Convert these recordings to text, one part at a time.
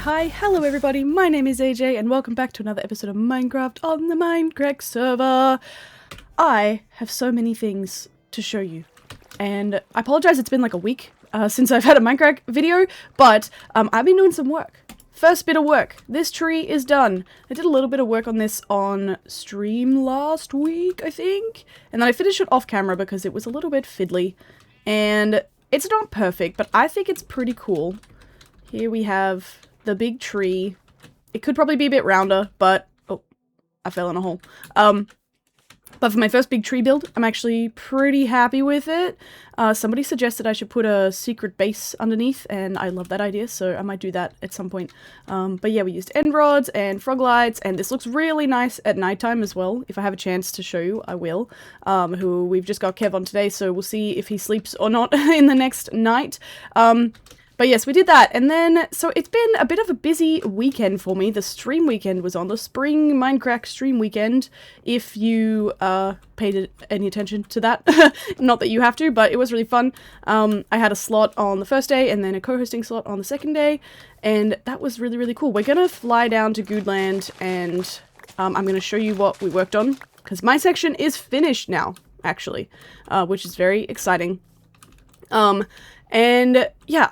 Hello everybody, my name is AJ and welcome back to another episode of Minecraft on the Mindcrack server. I have so many things to show you, and I apologize it's been like a week since I've had a Minecraft video, but I've been doing some work. First bit of work, this tree is done. I did a little bit of work on this on stream last week, I think, and then I finished it off camera because it was a little bit fiddly, and it's not perfect, but I think it's pretty cool. Here we have the big tree. It could probably be a bit rounder, but... oh, I fell in a hole. But for my first big tree build, I'm actually pretty happy with it. Somebody suggested I should put a secret base underneath, and I love that idea, so I might do that at some point. But yeah, we used end rods and frog lights, and this looks really nice at nighttime as well. If I have a chance to show you, I will. Who we've just got Kev on today, so we'll see if he sleeps or not in the next night. But yes, we did that, and then, so it's been a bit of a busy weekend for me. The stream weekend was on, the spring Minecraft stream weekend, if you paid any attention to that. Not that you have to, but it was really fun. I had a slot on the first day, and then a co-hosting slot on the second day, and that was really, really cool. We're gonna fly down to Guude, and I'm gonna show you what we worked on, because my section is finished now, actually, which is very exciting. And yeah,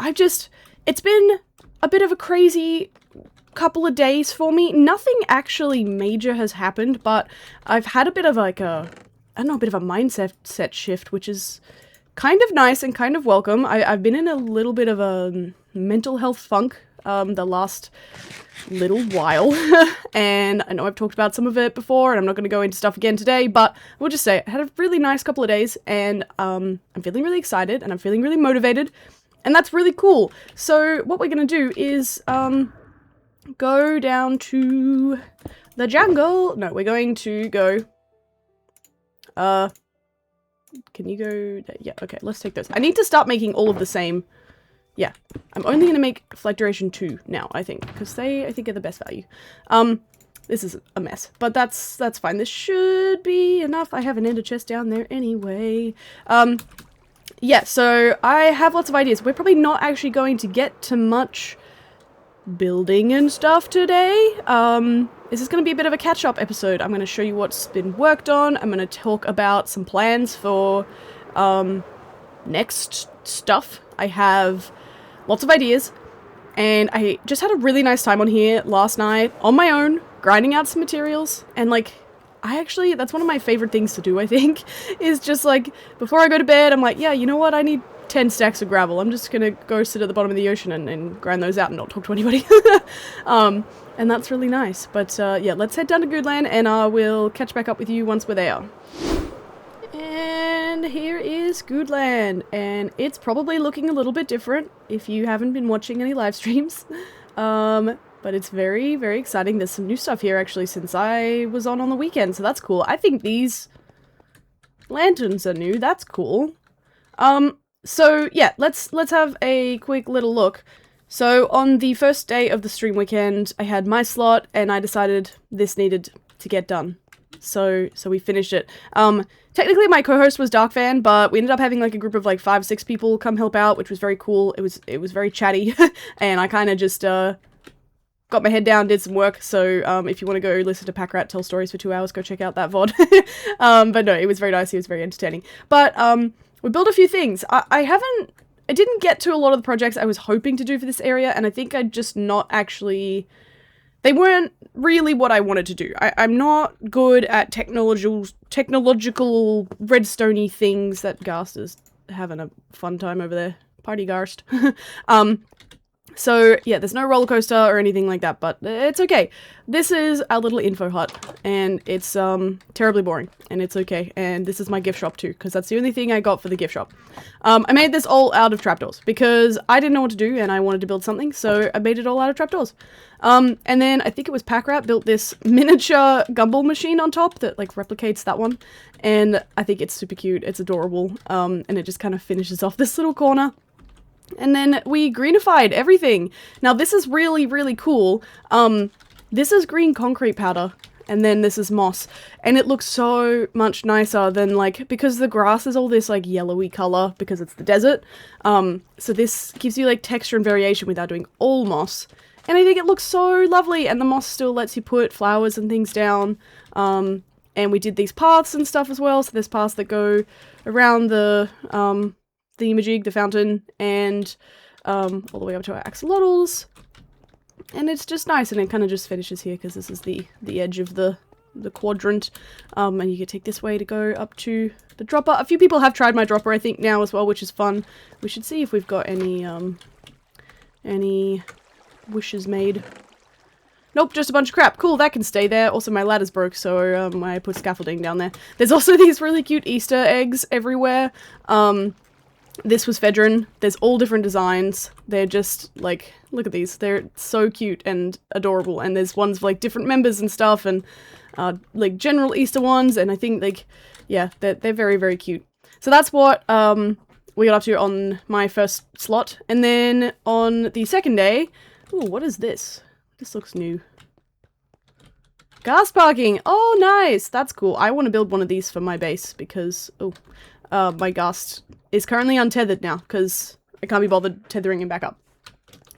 it's been a bit of a crazy couple of days for me. Nothing actually major has happened, but I've had a bit of like a bit of a mindset shift, which is kind of nice and kind of welcome. I've been in a little bit of a mental health funk, the last little while, and I know I've talked about some of it before, and I'm not going to go into stuff again today, but we'll just say I had a really nice couple of days, and I'm feeling really excited, and I'm feeling really motivated, and that's really cool. So what we're going to do is go down to the jungle. No, we're going to go, can you go, yeah, okay, let's take those. I need to start making all of the same. Yeah, I'm only going to make flight duration 2 now, I think, because they, I think, are the best value. This is a mess, but that's fine. This should be enough. I have an ender chest down there anyway. Yeah, so I have lots of ideas. We're probably not actually going to get to much building and stuff today. This is going to be a bit of a catch-up episode. I'm going to show you what's been worked on. I'm going to talk about some plans for next stuff. I have lots of ideas, and I just had a really nice time on here last night on my own, grinding out some materials, and like, that's one of my favorite things to do, I think, is just like, before I go to bed, I'm like, yeah, you know what, I need 10 stacks of gravel, I'm just gonna go sit at the bottom of the ocean and grind those out and not talk to anybody. And that's really nice, but yeah, let's head down to Guude, and we'll catch back up with you once we're there. And here is Guude, and it's probably looking a little bit different if you haven't been watching any live streams. But it's very, very exciting. There's some new stuff here actually since I was on the weekend, so that's cool. I think these lanterns are new. That's cool. So yeah, let's have a quick little look. So on the first day of the stream weekend, I had my slot, and I decided this needed to get done. So we finished it. Technically my co-host was Darkfan, but we ended up having like a group of like 5-6 people come help out, which was very cool. It was very chatty, and I kind of just got my head down, did some work. So if you want to go listen to Packrat tell stories for 2 hours, go check out that VOD. But no, it was very nice. It was very entertaining. But we built a few things. I didn't get to a lot of the projects I was hoping to do for this area, and I think I'd just not actually... They weren't really what I wanted to do. I'm not good at technological redstone-y things. That Garst is having a fun time over there. Party Garst. So yeah, there's no roller coaster or anything like that, but it's okay. This is our little info hut, and it's terribly boring, and it's okay. And this is my gift shop too, because that's the only thing I got for the gift shop. I made this all out of trapdoors because I didn't know what to do, and I wanted to build something, so I made it all out of trapdoors. And then I think it was Packrat built this miniature gumball machine on top that like replicates that one, and I think it's super cute. It's adorable, and it just kind of finishes off this little corner. And then we greenified everything. Now this is really, really cool. This is green concrete powder, and then this is moss. And it looks so much nicer than like, because the grass is all this like yellowy color because it's the desert. So this gives you like texture and variation without doing all moss. And I think it looks so lovely, and the moss still lets you put flowers and things down. And we did these paths and stuff as well, so there's paths that go around the thingamajig, the fountain, and all the way up to our axolotls. And it's just nice, and it kind of just finishes here because this is the edge of the quadrant. And you can take this way to go up to the dropper. A few people have tried my dropper, I think, now as well, which is fun. We should see if we've got any wishes made. Nope, just a bunch of crap. Cool, that can stay there. Also, my ladder's broke, so I put scaffolding down there. There's also these really cute Easter eggs everywhere. This was Fedrin. There's all different designs. They're just, like, look at these. They're so cute and adorable. And there's ones for, like, different members and stuff, and, like, general Easter ones. And I think, like, yeah, they're very, very cute. So that's what, we got up to on my first slot. And then on the second day... Ooh, what is this? This looks new. Gas parking! Oh, nice! That's cool. I want to build one of these for my base because, my ghast is currently untethered now because I can't be bothered tethering him back up.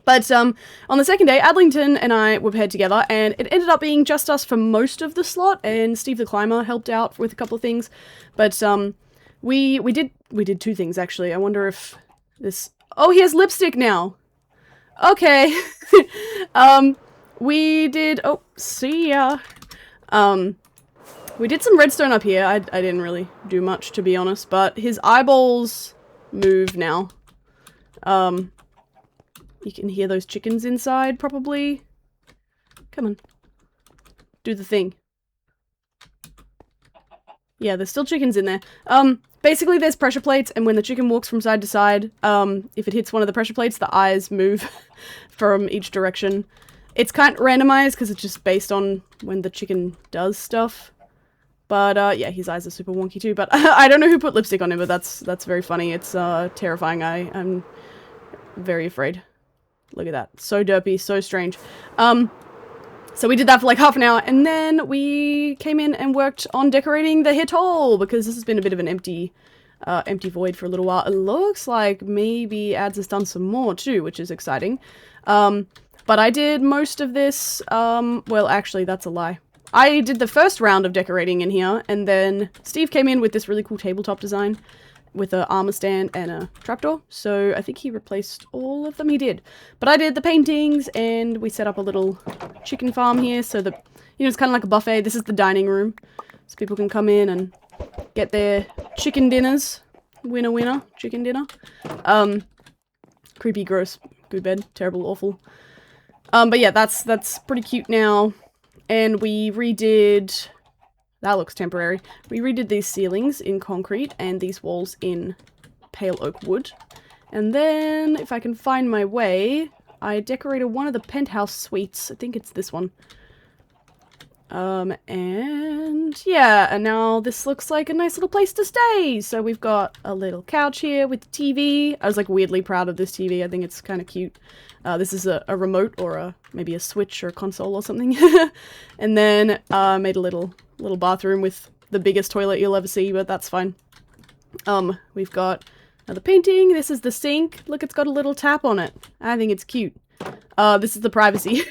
But, on the second day, Adlington and I were paired together, and it ended up being just us for most of the slot, and Steve the Climber helped out with a couple of things. But, we did two things, actually. I wonder if this... Oh, he has lipstick now! Okay. We did... Oh, see ya. We did some redstone up here. I didn't really do much, to be honest, but his eyeballs move now. You can hear those chickens inside, probably. Come on. Do the thing. Yeah, there's still chickens in there. Basically there's pressure plates, and when the chicken walks from side to side, if it hits one of the pressure plates, the eyes move from each direction. It's kind of randomized because it's just based on when the chicken does stuff. But, yeah, his eyes are super wonky too, but I don't know who put lipstick on him, but that's very funny. It's, terrifying. I'm very afraid. Look at that. So derpy, so strange. So we did that for like half an hour, and then we came in and worked on decorating the hit hole, because this has been a bit of an empty void for a little while. It looks like maybe Ads has done some more too, which is exciting. But I did most of this, well, actually, that's a lie. I did the first round of decorating in here, and then Steve came in with this really cool tabletop design with an armor stand and a trapdoor, so I think he replaced all of them. He did. But I did the paintings, and we set up a little chicken farm here, so that, you know, it's kind of like a buffet. This is the dining room, so people can come in and get their chicken dinners. Winner, winner, chicken dinner. Creepy, gross, good bed, terrible, awful. But yeah, that's pretty cute now. And we redid... That looks temporary. We redid these ceilings in concrete and these walls in pale oak wood. And then, if I can find my way, I decorated one of the penthouse suites. I think it's this one. And yeah, and now this looks like a nice little place to stay. So we've got a little couch here with the TV. I was like weirdly proud of this TV. I think it's kind of cute. This is a remote or maybe a switch or a console or something. And then made a little bathroom with the biggest toilet you'll ever see, but that's fine. We've got another painting. This is the sink. Look, it's got a little tap on it. I think it's cute. This is the privacy.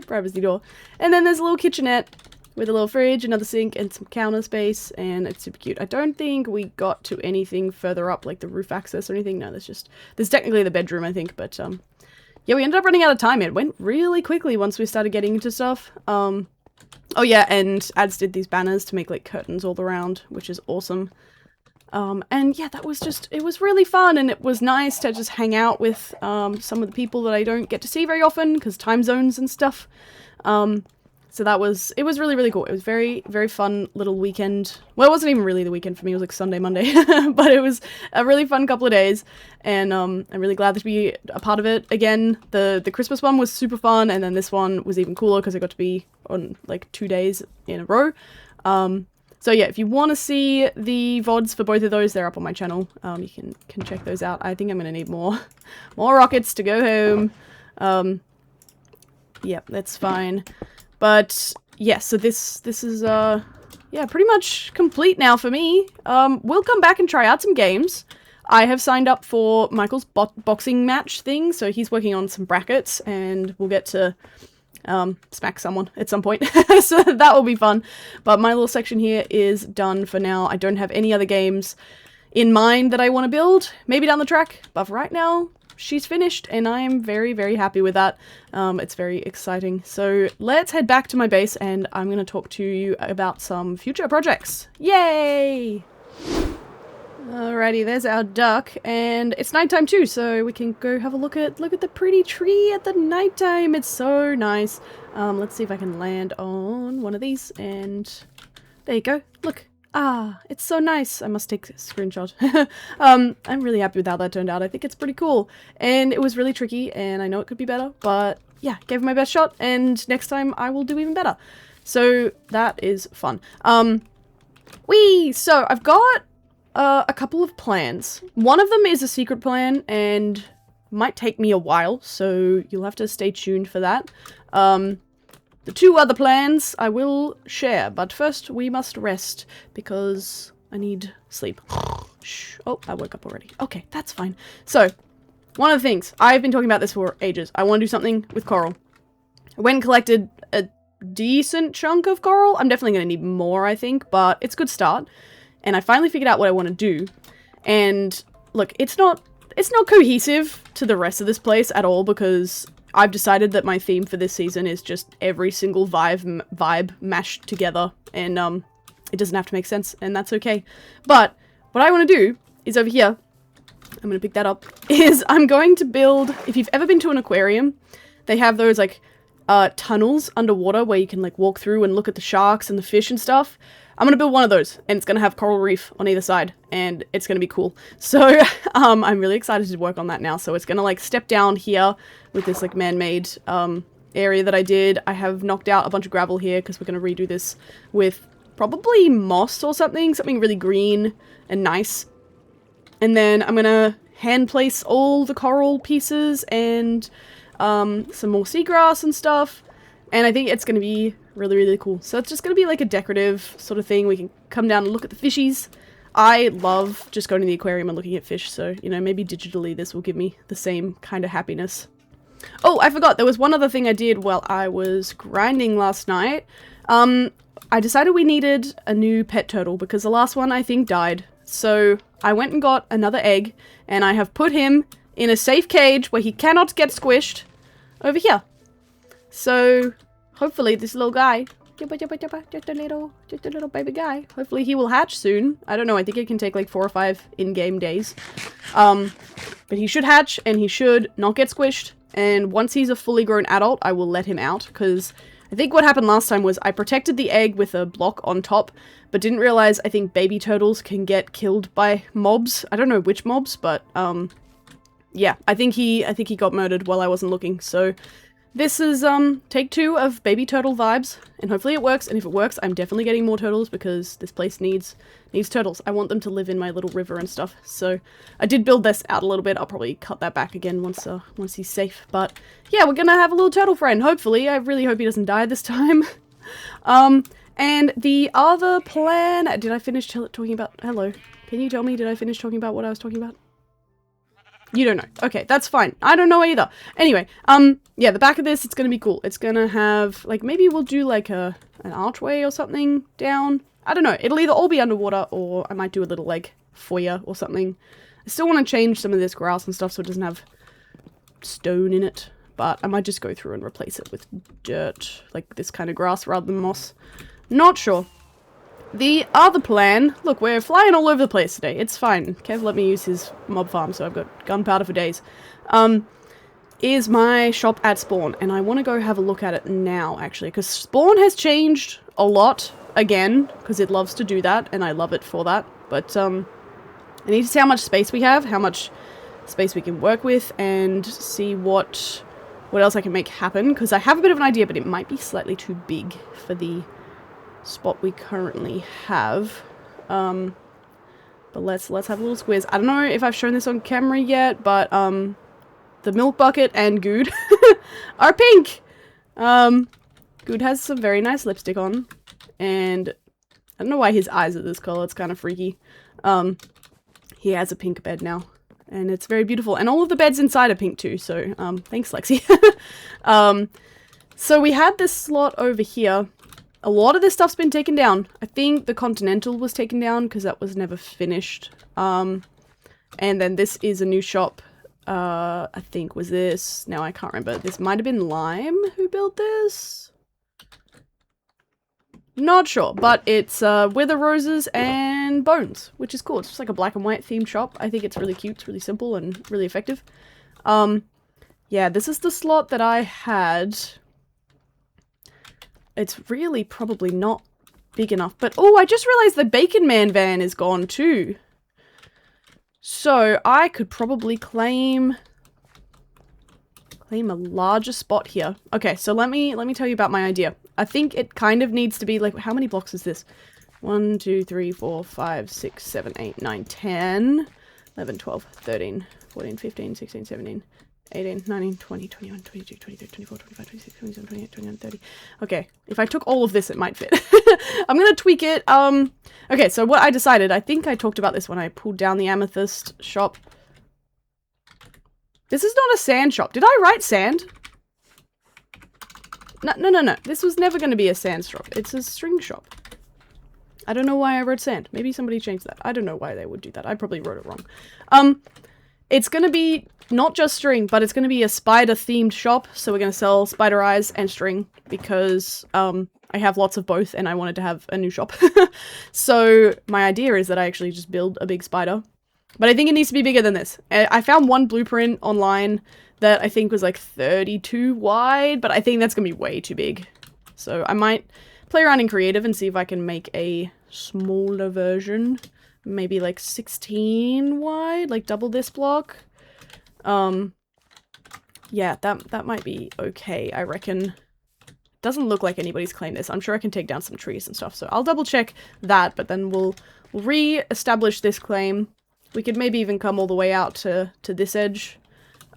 Privacy door. And then there's a little kitchenette with a little fridge, another sink, and some counter space, and it's super cute. I don't think we got to anything further up, like the roof access or anything. No, there's technically the bedroom, I think, but, yeah, we ended up running out of time. It went really quickly once we started getting into stuff. Oh yeah, and Ads did these banners to make, like, curtains all around, which is awesome. And yeah, that was just, it was really fun, and it was nice to just hang out with, some of the people that I don't get to see very often, because time zones and stuff. So it was really, really cool. It was very, very fun little weekend. Well, it wasn't even really the weekend for me, it was like Sunday, Monday, but it was a really fun couple of days, and, I'm really glad to be a part of it again. The Christmas one was super fun, and then this one was even cooler, because I got to be on, like, 2 days in a row. So yeah, if you want to see the VODs for both of those, they're up on my channel. You can check those out. I think I'm going to need more rockets to go home. Yep, that's fine. But yeah, so this is yeah, pretty much complete now for me. We'll come back and try out some games. I have signed up for Michael's boxing match thing, so he's working on some brackets, and we'll get to smack someone at some point. So that will be fun. But my little section here is done for now. I don't have any other games in mind that I want to build, maybe down the track, but for right now, she's finished, and I am very, very happy with that. It's very exciting. So let's head back to my base, and I'm going to talk to you about some future projects. Yay! Alrighty, there's our duck, and it's nighttime too, so we can go have a look at the pretty tree at the nighttime. It's so nice. Let's see if I can land on one of these, and there you go. Look. Ah, it's so nice. I must take a screenshot. I'm really happy with how that turned out. I think it's pretty cool, and it was really tricky, and I know it could be better, but yeah, gave it my best shot, and next time I will do even better. So that is fun. So I've got a couple of plans. One of them is a secret plan and might take me a while, so you'll have to stay tuned for that. The two other plans I will share, but first we must rest because I need sleep. Shh. Oh, I woke up already. Okay, that's fine. So, one of the things, I've been talking about this for ages. I want to do something with coral. I went and collected a decent chunk of coral. I'm definitely going to need more, I think, but it's a good start. And I finally figured out what I want to do. And look, it's not cohesive to the rest of this place at all, because I've decided that my theme for this season is just every single vibe mashed together, and it doesn't have to make sense, and that's okay. But what I want to do is over here, I'm going to pick that up, is I'm going to build, if you've ever been to an aquarium, they have those like tunnels underwater where you can like walk through and look at the sharks and the fish and stuff. I'm going to build one of those, and it's going to have coral reef on either side, and it's going to be cool. So, I'm really excited to work on that now. So it's going to like step down here with this like man-made area that I did. I have knocked out a bunch of gravel here because we're going to redo this with probably moss or something really green and nice. And then I'm going to hand place all the coral pieces and some more seagrass and stuff. And I think it's going to be really, really cool. So it's just going to be like a decorative sort of thing. We can come down and look at the fishies. I love just going to the aquarium and looking at fish. So, you know, maybe digitally this will give me the same kind of happiness. Oh, I forgot. There was one other thing I did while I was grinding last night. I decided we needed a new pet turtle because the last one I think died. So I went and got another egg, and I have put him in a safe cage where he cannot get squished over here. So, hopefully this little guy, just a little baby guy, hopefully he will hatch soon. I don't know, I think it can take like 4 or 5 in-game days. But he should hatch, and he should not get squished, and once he's a fully grown adult, I will let him out, because I think what happened last time was I protected the egg with a block on top, but didn't realize I think baby turtles can get killed by mobs. I don't know which mobs, but, yeah, I think he got murdered while I wasn't looking, so this is, take 2 of baby turtle vibes, and hopefully it works, and if it works, I'm definitely getting more turtles, because this place needs turtles. I want them to live in my little river and stuff, so I did build this out a little bit. I'll probably cut that back again once he's safe, but yeah, we're gonna have a little turtle friend, hopefully. I really hope he doesn't die this time. And the other plan, did I finish talking about, hello, can you tell me, did I finish talking about what I was talking about? You don't know. Okay, that's fine. I don't know either. Anyway, yeah, the back of this, it's gonna be cool. It's gonna have, like, maybe we'll do, like, an archway or something down. I don't know. It'll either all be underwater, or I might do a little, like, foyer or something. I still want to change some of this grass and stuff so it doesn't have stone in it. But I might just go through and replace it with dirt, like this kind of grass rather than moss. Not sure. The other plan, look, we're flying all over the place today. It's fine. Kev let me use his mob farm, so I've got gunpowder for days. Is my shop at Spawn, and I want to go have a look at it now, actually, because Spawn has changed a lot again, because it loves to do that, and I love it for that. But, I need to see how much space we have, how much space we can work with, and see what else I can make happen, because I have a bit of an idea, but it might be slightly too big for the spot we currently have. But let's have a little squiz. I don't know if I've shown this on camera yet, but the milk bucket and Guude are pink. Guude has some very nice lipstick on, and I don't know why his eyes are this color. It's kind of freaky. he has a pink bed now. And it's very beautiful. And all of the beds inside are pink too, so, thanks, Lexi. So we had this slot over here. A lot of this stuff's been taken down. I think the Continental was taken down because that was never finished. And then this is a new shop. I think was this. Now I can't remember. This might have been Lime who built this. Not sure, but it's Wither Roses and Bones, which is cool. It's just like a black and white themed shop. I think it's really cute. It's really simple and really effective. Yeah, this is the slot that I had. It's really probably not big enough, but oh, I just realized the Bacon Man van is gone too. So I could probably claim a larger spot here. Okay, so let me tell you about my idea. I think it kind of needs to be like, how many blocks is this? 1, 2, 3, 4, 5, 6, 7, 8, 9, 10, 11, 12, 13, 14, 15, 16, 17, 18, 19, 20, 21, 22, 23, 24, 25, 26, 27, 28, 29, 30. Okay, if I took all of this, it might fit. I'm gonna tweak it. Okay, so what I decided, I think I talked about this when I pulled down the amethyst shop. This is not a sand shop. Did I write sand? No. This was never gonna be a sand shop. It's a string shop. I don't know why I wrote sand. Maybe somebody changed that. I don't know why they would do that. I probably wrote it wrong. It's gonna be not just string, but it's gonna be a spider-themed shop. So we're gonna sell spider eyes and string because, I have lots of both and I wanted to have a new shop. So my idea is that I actually just build a big spider. But I think it needs to be bigger than this. I found one blueprint online that I think was like 32 wide, but I think that's gonna be way too big. So I might play around in creative and see if I can make a smaller version. Maybe like 16 wide, like double this block. Yeah, that might be okay, I reckon. Doesn't look like anybody's claimed this. I'm sure I can take down some trees and stuff, so I'll double check that, but then we'll re-establish this claim. We could maybe even come all the way out to this edge.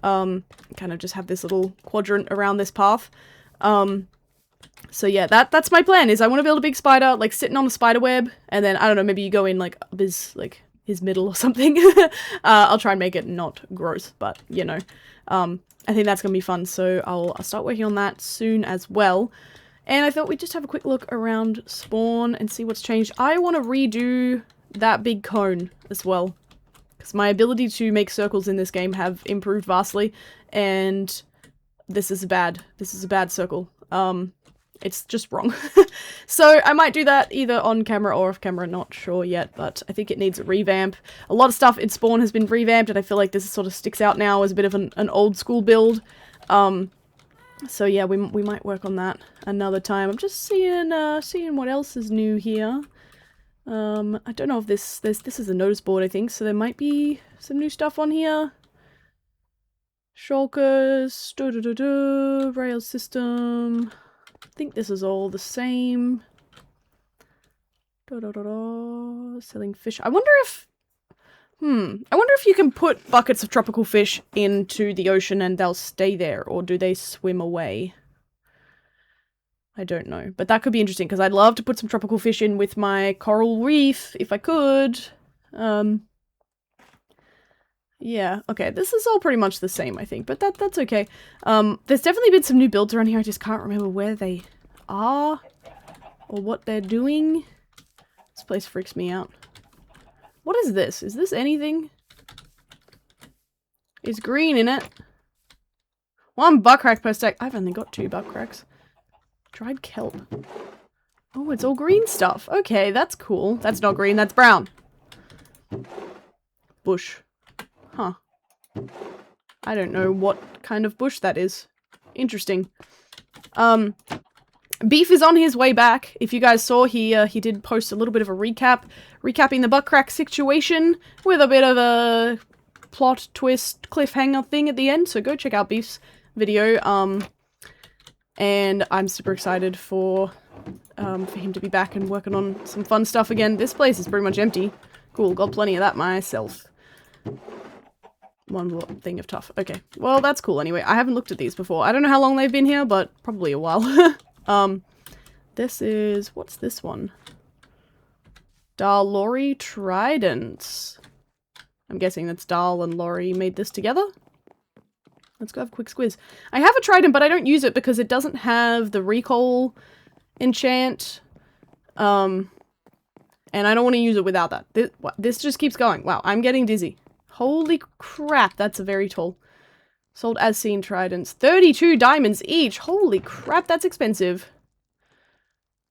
Kind of just have this little quadrant around this path. So yeah, that's my plan, is I want to build a big spider, like sitting on the spider web, and then, I don't know, maybe you go in like his middle or something. I'll try and make it not gross, but, you know, I think that's gonna be fun, so I'll start working on that soon as well. And I thought we'd just have a quick look around spawn and see what's changed. I want to redo that big cone as well, because my ability to make circles in this game have improved vastly, and this is a bad circle. It's just wrong. So I might do that either on camera or off camera, not sure yet, but I think it needs a revamp. A lot of stuff in Spawn has been revamped, and I feel like this sort of sticks out now as a bit of an old school build. So yeah, we might work on that another time. I'm just seeing what else is new here. I don't know if this is a notice board, I think, so there might be some new stuff on here. Shulkers, rail system. I think this is all the same. Selling fish. I wonder if you can put buckets of tropical fish into the ocean and they'll stay there, or do they swim away? I don't know, but that could be interesting because I'd love to put some tropical fish in with my coral reef if I could. Yeah, okay, this is all pretty much the same, I think, but that's okay. There's definitely been some new builds around here. I just can't remember where they are or what they're doing. This place freaks me out. What is this? Is this anything? It's green in it. 1 buckrack per stack. I've only got 2 buckracks. Dried kelp. Oh, it's all green stuff. Okay, that's cool. That's not green, that's brown. Bush. Huh. I don't know what kind of bush that is. Interesting. Beef is on his way back. If you guys saw, he did post a little bit of a recapping the buckrack situation with a bit of a plot twist cliffhanger thing at the end, so go check out Beef's video. And I'm super excited for him to be back and working on some fun stuff again. This place is pretty much empty. Cool, got plenty of that myself. 1 more thing of tough. Okay, well, that's cool anyway. I haven't looked at these before. I don't know how long they've been here, but probably a while. This is... what's this one? Dalori Tridents. I'm guessing that's Dahl and Laurie made this together. Let's go have a quick squiz. I have a trident, but I don't use it because it doesn't have the recall enchant. And I don't want to use it without that. This just keeps going. Wow, I'm getting dizzy. Holy crap, that's a very tall. Sold as seen tridents. 32 diamonds each. Holy crap, that's expensive.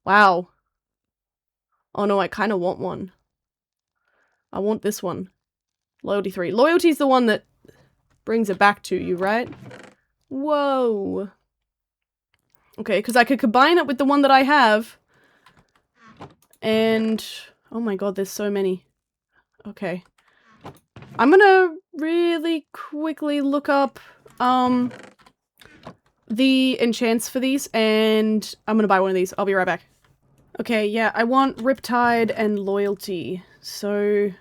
Wow. Oh no, I kind of want one. I want this one. Loyalty 3. Loyalty is the one that brings it back to you, right? Whoa. Okay, because I could combine it with the one that I have. And... oh my god, there's so many. Okay. I'm gonna really quickly look up, the enchants for these, and I'm gonna buy one of these. I'll be right back. Okay, yeah, I want Riptide and Loyalty, so...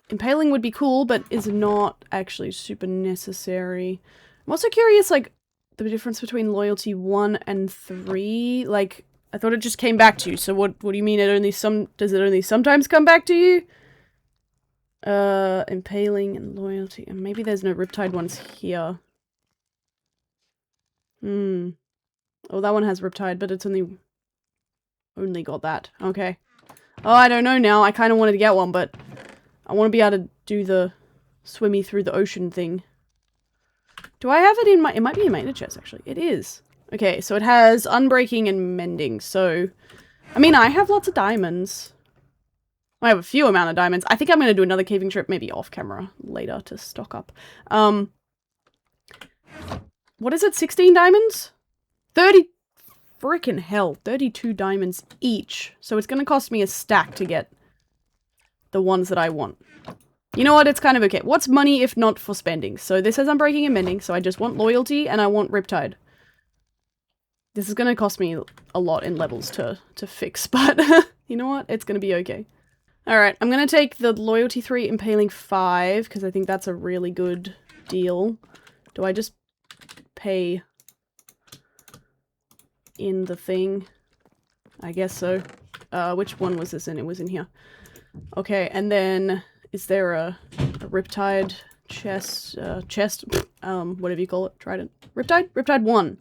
Impaling would be cool, but is not actually super necessary. I'm also curious, like, the difference between Loyalty 1 and 3, like... I thought it just came back to you, so what do you mean it only does it only sometimes come back to you? Impaling and Loyalty, and maybe there's no Riptide ones here. Oh, that one has Riptide, but it's only got that. Okay. Oh, I don't know now, I kind of wanted to get one, but I want to be able to do the swimmy through the ocean thing. Do I have it in my, it might be in my inner chest, actually. It is. Okay, so it has unbreaking and mending, so... I mean, I have lots of diamonds. I have a few amount of diamonds. I think I'm going to do another caving trip, maybe off camera later to stock up. What is it, 16 diamonds? 30... frickin' hell, 32 diamonds each. So it's going to cost me a stack to get the ones that I want. You know what, it's kind of okay. What's money if not for spending? So this has unbreaking and mending, so I just want loyalty and I want Riptide. This is going to cost me a lot in levels to fix, but you know what? It's going to be okay. Alright, I'm going to take the Loyalty 3 Impaling 5, because I think that's a really good deal. Do I just pay in the thing? I guess so. Which one was this in? It was in here. Okay, and then is there a Riptide chest? Whatever you call it. Trident. Riptide? Riptide 1.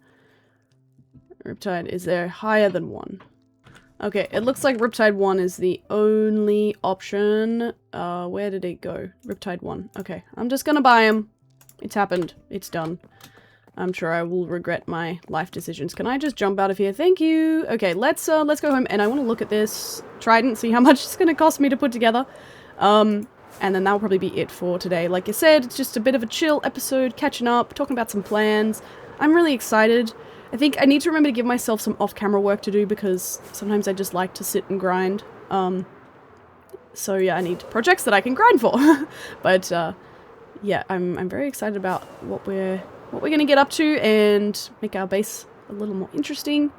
Riptide, is there higher than 1? Okay, it looks like Riptide 1 is the only option. Where did it go? Riptide 1. Okay, I'm just gonna buy him. It's happened. It's done. I'm sure I will regret my life decisions. Can I just jump out of here? Thank you! Okay, let's go home, and I want to look at this trident, see how much it's gonna cost me to put together. And then that'll probably be it for today. Like I said, it's just a bit of a chill episode, catching up, talking about some plans. I'm really excited. I think I need to remember to give myself some off-camera work to do because sometimes I just like to sit and grind. So yeah, I need projects that I can grind for. But yeah, I'm very excited about what we're gonna get up to and make our base a little more interesting.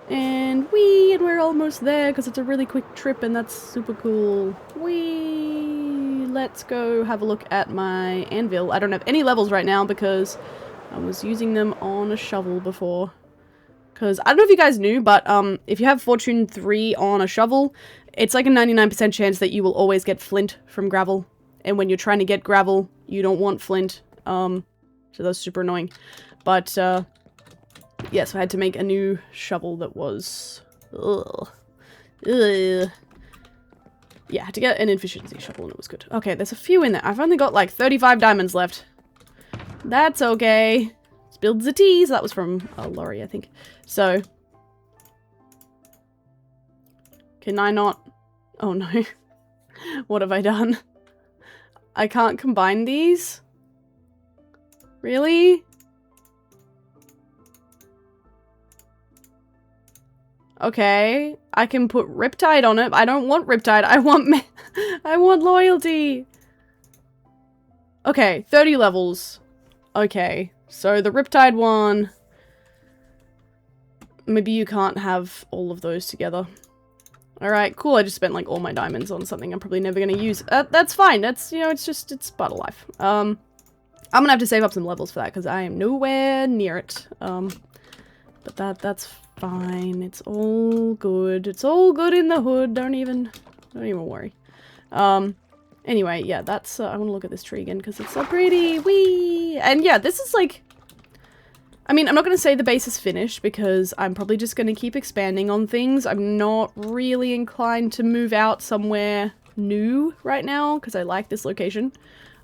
And we're almost there because it's a really quick trip and that's super cool. Let's go have a look at my anvil. I don't have any levels right now because I was using them on a shovel before. Because, I don't know if you guys knew, but if you have Fortune 3 on a shovel, it's like a 99% chance that you will always get flint from gravel. And when you're trying to get gravel, you don't want flint. So that's super annoying. But, yeah, so I had to make a new shovel that was... Yeah, I had to get an efficiency shovel and it was good. Okay, there's a few in there. I've only got like 35 diamonds left. That's okay. Spilled the tea. So that was from Laurie, I think. So. Can I not? Oh no. What have I done? I can't combine these? Really? Okay. I can put Riptide on it. I don't want Riptide. I want loyalty. Okay, 30 levels. Okay, so the Riptide one, maybe you can't have all of those together. Alright, cool, I just spent like all my diamonds on something I'm probably never gonna use. That's fine, that's, you know, it's part of life. I'm gonna have to save up some levels for that, because I am nowhere near it. But that's fine, it's all good in the hood, don't even worry. Anyway, yeah, that's, I want to look at this tree again because it's so pretty. Whee! And yeah, this is like, I mean, I'm not going to say the base is finished because I'm probably just going to keep expanding on things. I'm not really inclined to move out somewhere new right now because I like this location.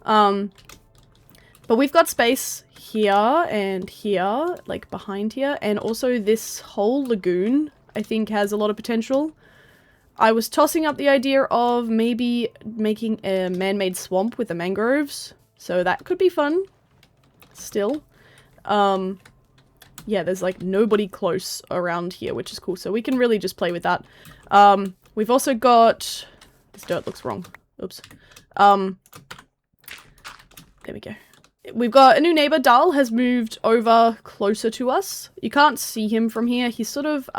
But we've got space here and here, like behind here, and also this whole lagoon I think has a lot of potential. I was tossing up the idea of maybe making a man-made swamp with the mangroves, so that could be fun still. Yeah, there's like nobody close around here, which is cool, so we can really just play with that. We've also got... This dirt looks wrong. Oops. There we go. We've got a new neighbor. Dal has moved over closer to us. You can't see him from here. He's sort of,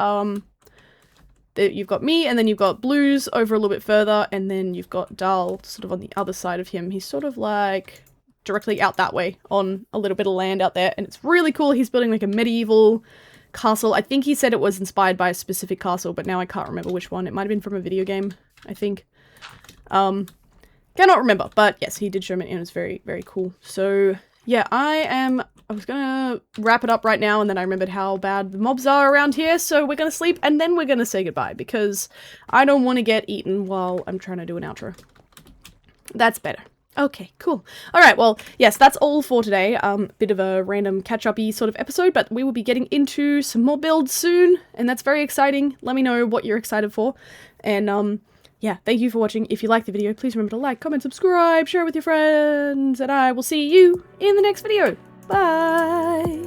you've got me, and then you've got Blues over a little bit further, and then you've got Dal sort of on the other side of him. He's sort of like directly out that way on a little bit of land out there, and it's really cool. He's building like a medieval castle. I think he said it was inspired by a specific castle, but now I can't remember which one. It might have been from a video game, I think. Cannot remember, but yes, he did show me, and it was very, very cool. So yeah, I was gonna wrap it up right now, and then I remembered how bad the mobs are around here, so we're gonna sleep, and then we're gonna say goodbye, because I don't want to get eaten while I'm trying to do an outro. That's better. Okay, cool. Alright, well, yes, that's all for today. Bit of a random catch-up-y sort of episode, but we will be getting into some more builds soon, and that's very exciting. Let me know what you're excited for, and, yeah, thank you for watching. If you liked the video, please remember to like, comment, subscribe, share it with your friends, and I will see you in the next video. Bye!